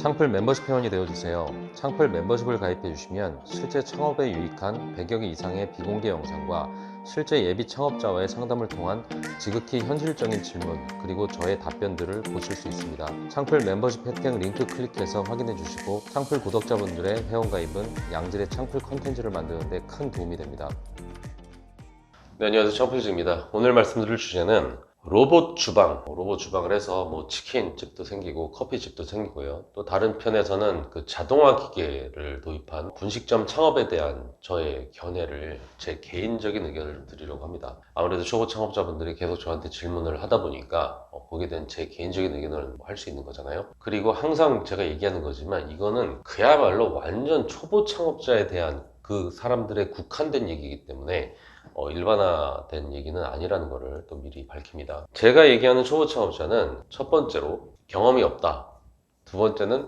창풀 멤버십 회원이 되어주세요. 창풀 멤버십을 가입해주시면 실제 창업에 유익한 100여 개 이상의 비공개 영상과 실제 예비 창업자와의 상담을 통한 지극히 현실적인 질문 그리고 저의 답변들을 보실 수 있습니다. 창풀 멤버십 혜택 링크 클릭해서 확인해 주시고 창풀 구독자분들의 회원가입은 양질의 창풀 컨텐츠를 만드는 데 큰 도움이 됩니다. 네, 안녕하세요. 창풀즈입니다. 오늘 말씀드릴 주제는 로봇 주방, 로봇 주방을 해서 뭐 치킨집도 생기고 커피집도 생기고요. 또 다른 편에서는 그 자동화 기계를 도입한 분식점 창업에 대한 저의 견해를 제 개인적인 의견을 드리려고 합니다. 아무래도 초보 창업자분들이 계속 저한테 질문을 하다 보니까 거기에 대한 제 개인적인 의견을 할 수 있는 거잖아요. 그리고 항상 제가 얘기하는 거지만 이거는 그야말로 완전 초보 창업자에 대한 그 사람들의 국한된 얘기이기 때문에 일반화된 얘기는 아니라는 것을 또 미리 밝힙니다. 제가 얘기하는 초보 창업자는 첫 번째로 경험이 없다. 두 번째는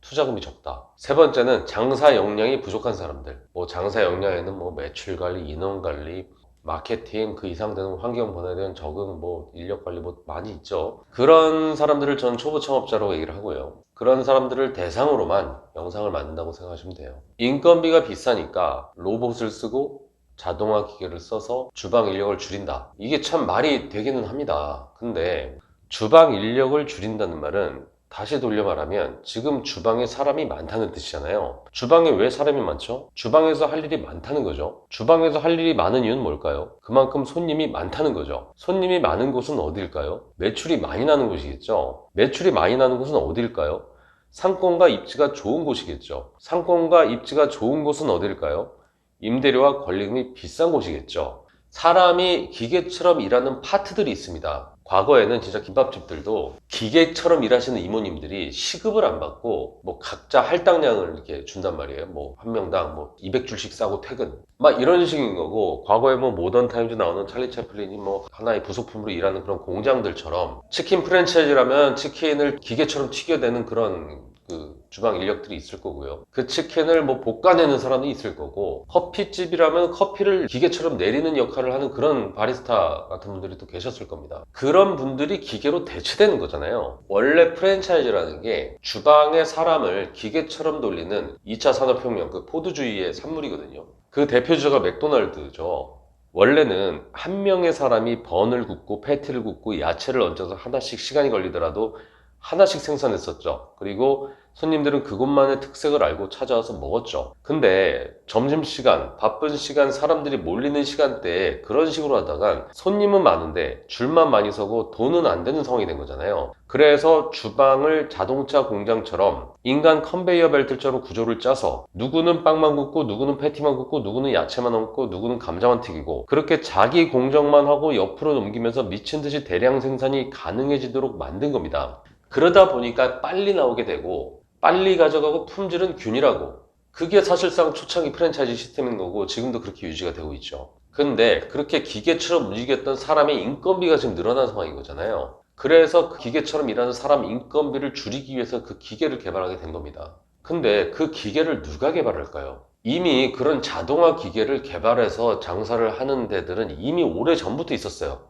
투자금이 적다. 세 번째는 장사 역량이 부족한 사람들. 뭐 장사 역량에는 뭐 매출 관리, 인원 관리, 마케팅, 그 이상 되는 환경 변화에 대한 적응, 뭐 인력 관리 뭐 많이 있죠. 그런 사람들을 저는 초보 창업자라고 얘기를 하고요. 그런 사람들을 대상으로만 영상을 만든다고 생각하시면 돼요. 인건비가 비싸니까 로봇을 쓰고 자동화 기계를 써서 주방 인력을 줄인다. 이게 참 말이 되기는 합니다. 근데 주방 인력을 줄인다는 말은 다시 돌려 말하면 지금 주방에 사람이 많다는 뜻이잖아요. 주방에 왜 사람이 많죠? 주방에서 할 일이 많다는 거죠. 주방에서 할 일이 많은 이유는 뭘까요? 그만큼 손님이 많다는 거죠. 손님이 많은 곳은 어디일까요? 매출이 많이 나는 곳이겠죠. 매출이 많이 나는 곳은 어디일까요? 상권과 입지가 좋은 곳이겠죠. 상권과 입지가 좋은 곳은 어디일까요? 임대료와 권리금이 비싼 곳이겠죠. 사람이 기계처럼 일하는 파트들이 있습니다. 과거에는 진짜 김밥집들도 기계처럼 일하시는 이모님들이 시급을 안 받고 뭐 각자 할당량을 이렇게 준단 말이에요. 뭐 한 명당 뭐 200줄씩 싸고 퇴근 막 이런 식인 거고, 과거에 뭐 모던 타임즈 나오는 찰리 채플린이 뭐 하나의 부속품으로 일하는 그런 공장들처럼 치킨 프랜차이즈라면 치킨을 기계처럼 튀겨내는 그런 그 주방 인력들이 있을 거고요. 그 치킨을 뭐 볶아내는 사람이 있을 거고, 커피집이라면 커피를 기계처럼 내리는 역할을 하는 그런 바리스타 같은 분들이 또 계셨을 겁니다. 그런 분들이 기계로 대체되는 거잖아요. 원래 프랜차이즈라는 게 주방의 사람을 기계처럼 돌리는 2차 산업혁명, 그 포드주의의 산물이거든요. 그 대표주자가 맥도날드죠. 원래는 한 명의 사람이 번을 굽고 패티를 굽고 야채를 얹어서 하나씩 시간이 걸리더라도 하나씩 생산했었죠. 그리고 손님들은 그것만의 특색을 알고 찾아와서 먹었죠. 근데 점심시간, 바쁜 시간, 사람들이 몰리는 시간대에 그런 식으로 하다간 손님은 많은데 줄만 많이 서고 돈은 안 되는 상황이 된 거잖아요. 그래서 주방을 자동차 공장처럼 인간 컨베이어 벨트처럼 구조를 짜서 누구는 빵만 굽고 누구는 패티만 굽고 누구는 야채만 얹고 누구는 감자만 튀기고, 그렇게 자기 공정만 하고 옆으로 넘기면서 미친 듯이 대량 생산이 가능해지도록 만든 겁니다. 그러다 보니까 빨리 나오게 되고 빨리 가져가고 품질은 균일하고, 그게 사실상 초창기 프랜차이즈 시스템인 거고 지금도 그렇게 유지가 되고 있죠. 근데 그렇게 기계처럼 움직였던 사람의 인건비가 지금 늘어난 상황인 거잖아요. 그래서 그 기계처럼 일하는 사람 인건비를 줄이기 위해서 그 기계를 개발하게 된 겁니다. 근데 그 기계를 누가 개발할까요? 이미 그런 자동화 기계를 개발해서 장사를 하는 데들은 이미 오래 전부터 있었어요.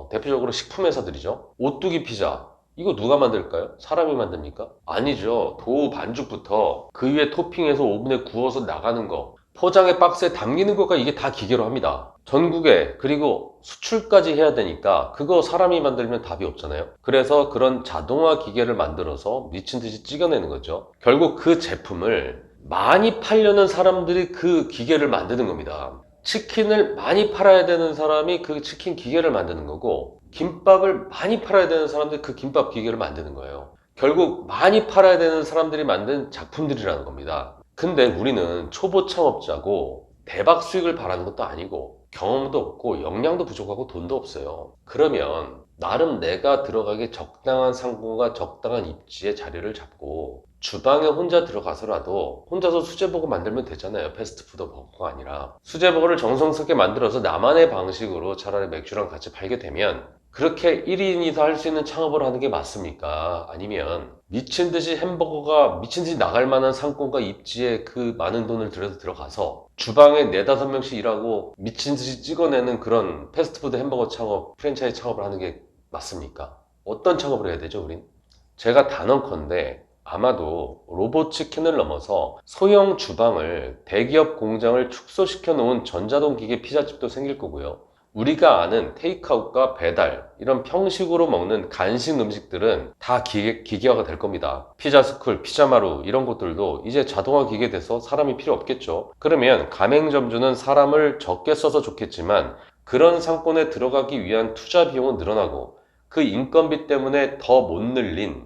대표적으로 식품회사들이죠. 오뚜기 피자, 이거 누가 만들까요? 사람이 만듭니까? 아니죠. 도우 반죽부터 그 위에 토핑해서 오븐에 구워서 나가는 거, 포장의 박스에 담기는 것까지 이게 다 기계로 합니다. 전국에, 그리고 수출까지 해야 되니까 그거 사람이 만들면 답이 없잖아요. 그래서 그런 자동화 기계를 만들어서 미친 듯이 찍어내는 거죠. 결국 그 제품을 많이 팔려는 사람들이 그 기계를 만드는 겁니다. 치킨을 많이 팔아야 되는 사람이 그 치킨 기계를 만드는 거고, 김밥을 많이 팔아야 되는 사람들이 그 김밥 기계를 만드는 거예요. 결국 많이 팔아야 되는 사람들이 만든 작품들이라는 겁니다. 근데 우리는 초보 창업자고 대박 수익을 바라는 것도 아니고 경험도 없고 역량도 부족하고 돈도 없어요. 그러면 나름 내가 들어가기 적당한 상권과 적당한 입지의 자리를 잡고 주방에 혼자 들어가서라도 혼자서 수제버거 만들면 되잖아요. 패스트푸드 버거가 아니라 수제버거를 정성스럽게 만들어서 나만의 방식으로 차라리 맥주랑 같이 팔게 되면, 그렇게 1인이서 할 수 있는 창업을 하는 게 맞습니까? 아니면 미친 듯이 햄버거가 미친 듯이 나갈 만한 상권과 입지에 그 많은 돈을 들여서 들어가서 주방에 4-5명씩 일하고 미친 듯이 찍어내는 그런 패스트푸드 햄버거 창업, 프랜차이즈 창업을 하는 게 맞습니까? 어떤 창업을 해야 되죠, 우린? 제가 단언컨대 아마도 로봇 치킨을 넘어서 소형 주방을 대기업 공장을 축소시켜 놓은 전자동 기계 피자집도 생길 거고요. 우리가 아는 테이크아웃과 배달, 이런 평식으로 먹는 간식 음식들은 다 기계화가 될 겁니다. 피자스쿨, 피자마루 이런 것들도 이제 자동화 기계돼서 사람이 필요 없겠죠. 그러면 가맹점주는 사람을 적게 써서 좋겠지만 그런 상권에 들어가기 위한 투자 비용은 늘어나고 그 인건비 때문에 더 못 늘린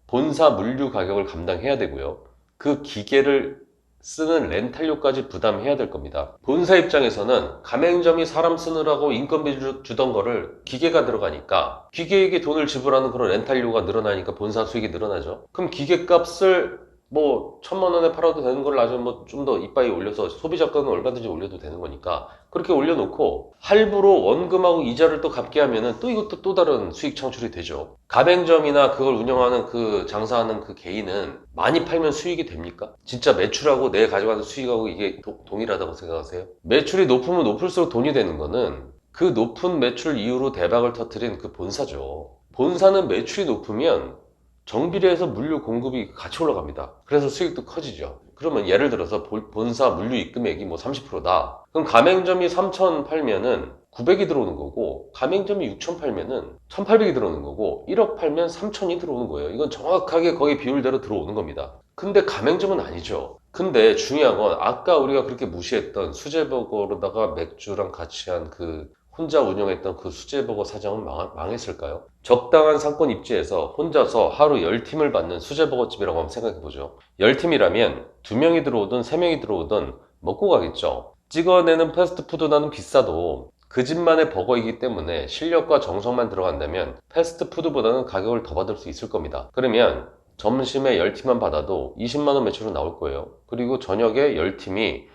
본사 물류 가격을 감당해야 되고요. 그 기계를 쓰는 렌탈료까지 부담해야 될 겁니다. 본사 입장에서는 가맹점이 사람 쓰느라고 인건비 주던 거를 기계가 들어가니까 기계에게 돈을 지불하는 그런 렌탈료가 늘어나니까 본사 수익이 늘어나죠. 그럼 기계값을 뭐 1,000만 원에 팔아도 되는 걸 나중에 뭐 좀 더 이빠이 올려서 소비자가는 얼마든지 올려도 되는 거니까 그렇게 올려놓고 할부로 원금하고 이자를 또 갚게 하면은 또 이것도 또 다른 수익 창출이 되죠. 가맹점이나 그걸 운영하는 그 장사하는 그 개인은 많이 팔면 수익이 됩니까? 진짜 매출하고 내 가져가는 수익하고 이게 동일하다고 생각하세요? 매출이 높으면 높을수록 돈이 되는 거는 그 높은 매출 이후로 대박을 터뜨린 그 본사죠. 본사는 매출이 높으면 정비례해서 물류 공급이 같이 올라갑니다. 그래서 수익도 커지죠. 그러면 예를 들어서 본사 물류 입금액이 뭐 30%다. 그럼 가맹점이 3,000 팔면은 900이 들어오는 거고, 가맹점이 6,000 팔면은 1,800이 들어오는 거고, 1억 팔면 3,000이 들어오는 거예요. 이건 정확하게 거기 비율대로 들어오는 겁니다. 근데 가맹점은 아니죠. 근데 중요한 건 아까 우리가 그렇게 무시했던 수제버거로다가 맥주랑 같이 한 그 혼자 운영했던 그 수제버거 사장은 망했을까요? 적당한 상권 입지에서 혼자서 하루 10팀을 받는 수제버거집이라고 한번 생각해보죠. 10팀이라면 2명이 들어오든 3명이 들어오든 먹고 가겠죠. 찍어내는 패스트푸드 나는 비싸도 그 집만의 버거이기 때문에 실력과 정성만 들어간다면 패스트푸드보다는 가격을 더 받을 수 있을 겁니다. 그러면 점심에 10팀만 받아도 20만원 매출은 나올 거예요. 그리고 저녁에 10팀이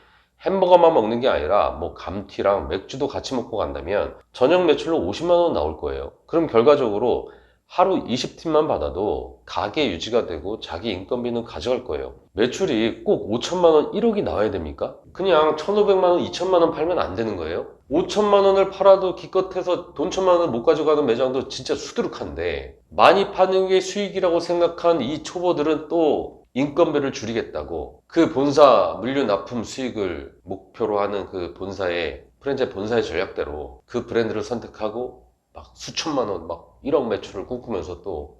햄버거만 먹는 게 아니라 뭐 감튀랑 맥주도 같이 먹고 간다면 저녁 매출로 50만 원 나올 거예요. 그럼 결과적으로 하루 20팀만 받아도 가게 유지가 되고 자기 인건비는 가져갈 거예요. 매출이 꼭 5천만 원, 1억이 나와야 됩니까? 그냥 1,500만 원, 2천만 원 팔면 안 되는 거예요? 5천만 원을 팔아도 기껏해서 돈 1,000만 원을 못 가져가는 매장도 진짜 수두룩한데 많이 파는 게 수익이라고 생각한 이 초보들은 또 인건비를 줄이겠다고 그 본사 물류 납품 수익을 목표로 하는 그 본사의 프랜차이즈 본사의 전략대로 그 브랜드를 선택하고 막 수천만 원, 막 1억 매출을 꿈꾸면서 또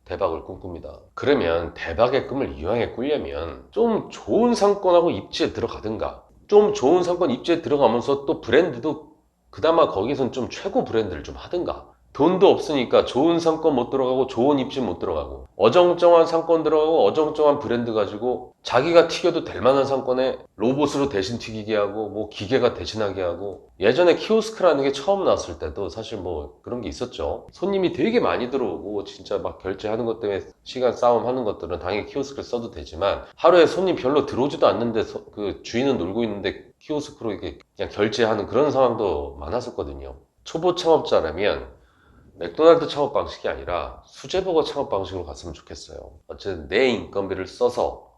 대박을 꿈꿉니다. 그러면 대박의 꿈을 이왕에 꾸려면 좀 좋은 상권하고 입지에 들어가든가 좀 좋은 상권 입지에 들어가면서 또 브랜드도 그나마 거기선 좀 최고 브랜드를 좀 하든가 돈도 없으니까 좋은 상권 못 들어가고 좋은 입지 못 들어가고 어정쩡한 상권 들어가고 어정쩡한 브랜드 가지고 자기가 튀겨도 될 만한 상권에 로봇으로 대신 튀기게 하고 뭐 기계가 대신하게 하고 예전에 키오스크라는 게 처음 나왔을 때도 사실 뭐 그런 게 있었죠. 손님이 되게 많이 들어오고 진짜 막 결제하는 것 때문에 시간 싸움 하는 것들은 당연히 키오스크를 써도 되지만 하루에 손님 별로 들어오지도 않는데 그 주인은 놀고 있는데 키오스크로 이렇게 그냥 결제하는 그런 상황도 많았었거든요. 초보 창업자라면 맥도날드 창업 방식이 아니라 수제버거 창업 방식으로 갔으면 좋겠어요. 어쨌든 내 인건비를 써서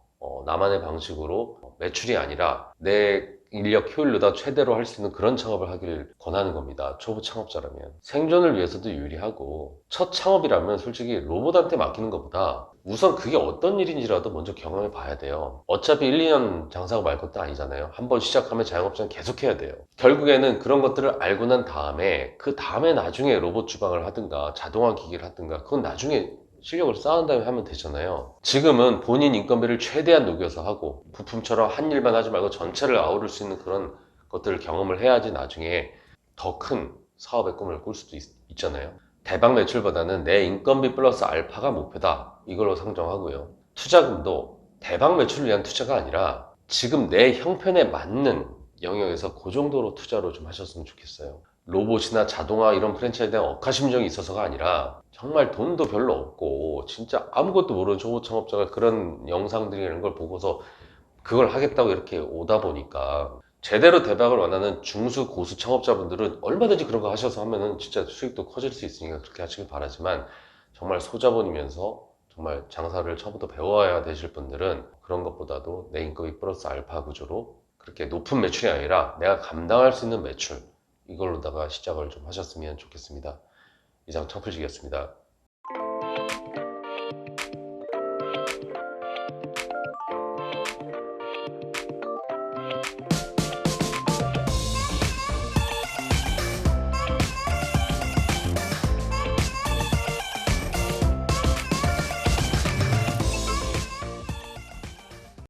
나만의 방식으로 매출이 아니라 내 인력 효율로다 최대로 할 수 있는 그런 창업을 하길 권하는 겁니다. 초보 창업자라면. 생존을 위해서도 유리하고 첫 창업이라면 솔직히 로봇한테 맡기는 것보다 우선 그게 어떤 일인지라도 먼저 경험해 봐야 돼요. 어차피 1, 2년 장사가 말 것도 아니잖아요. 한번 시작하면 자영업자는 계속 해야 돼요. 결국에는 그런 것들을 알고 난 다음에 그 다음에 나중에 로봇 주방을 하든가 자동화 기기를 하든가 그건 나중에 실력을 쌓은 다음에 하면 되잖아요. 지금은 본인 인건비를 최대한 녹여서 하고 부품처럼 한 일만 하지 말고 전체를 아우를 수 있는 그런 것들을 경험을 해야지 나중에 더 큰 사업의 꿈을 꿀 수도 있잖아요. 대박 매출보다는 내 인건비 플러스 알파가 목표다. 이걸로 상정하고요. 투자금도 대박 매출을 위한 투자가 아니라 지금 내 형편에 맞는 영역에서 그 정도로 투자로 좀 하셨으면 좋겠어요. 로봇이나 자동화 이런 프랜차이즈에 대한 억하심정이 있어서가 아니라 정말 돈도 별로 없고 진짜 아무것도 모르는 초보 창업자가 그런 영상들이 이런 걸 보고서 그걸 하겠다고 이렇게 오다 보니까 제대로 대박을 원하는 중수 고수 창업자분들은 얼마든지 그런 거 하셔서 하면은 진짜 수익도 커질 수 있으니까 그렇게 하시길 바라지만 정말 소자본이면서 정말 장사를 처음부터 배워야 되실 분들은 그런 것보다도 내 인건비 플러스 알파 구조로 그렇게 높은 매출이 아니라 내가 감당할 수 있는 매출 이걸로다가 시작을 좀 하셨으면 좋겠습니다. 이상 청풀직이었습니다.